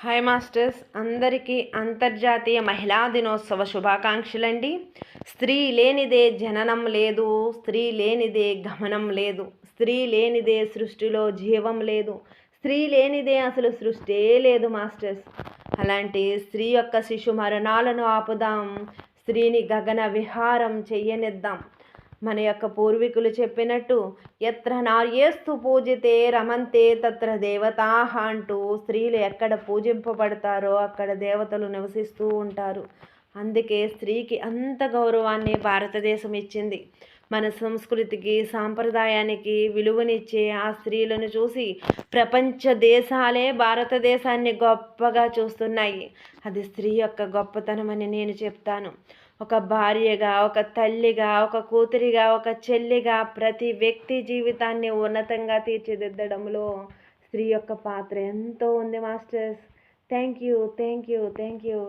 Hi masters, అందరికీ అంతర్జాతీయ మహిళా దినోత్సవ శుభాకాంక్షలండి. స్త్రీ లేనిదే జననం లేదు, స్త్రీ లేనిదే గమనం లేదు, స్త్రీ లేనిదే సృష్టిలో జీవం లేదు, స్త్రీ లేనిదే అసలు సృష్టే లేదు మాస్టర్స్. అలాంటి స్త్రీ యొక్క శిశు మరణాలను ఆపుదాం, స్త్రీని గగన విహారం చెయ్యనిద్దాం. మన యొక్క పూర్వీకులు చెప్పినట్టు ఎత్ర నార్యేస్తు పూజితే రమంతే తత్ర దేవతాహ అంటూ స్త్రీలు ఎక్కడ పూజింపబడతారో అక్కడ దేవతలు నివసిస్తూ ఉంటారు. అందుకే స్త్రీకి అంత గౌరవాన్ని భారతదేశం ఇచ్చింది. మన సంస్కృతికి సాంప్రదాయానికి విలువనిచ్చే ఆ స్త్రీలను చూసి ప్రపంచ దేశాలే భారతదేశాన్ని గొప్పగా చూస్తున్నాయి. అది స్త్రీ యొక్క గొప్పతనమని నేను చెప్తాను. ఒక భార్యగా, ఒక తల్లిగా, ఒక కూతురిగా, ఒక చెల్లిగా ప్రతి వ్యక్తి జీవితాన్ని ఉన్నతంగా తీర్చిదిద్దడంలో స్త్రీ యొక్క పాత్ర ఎంతో ఉంది మాస్టర్స్. Thank you.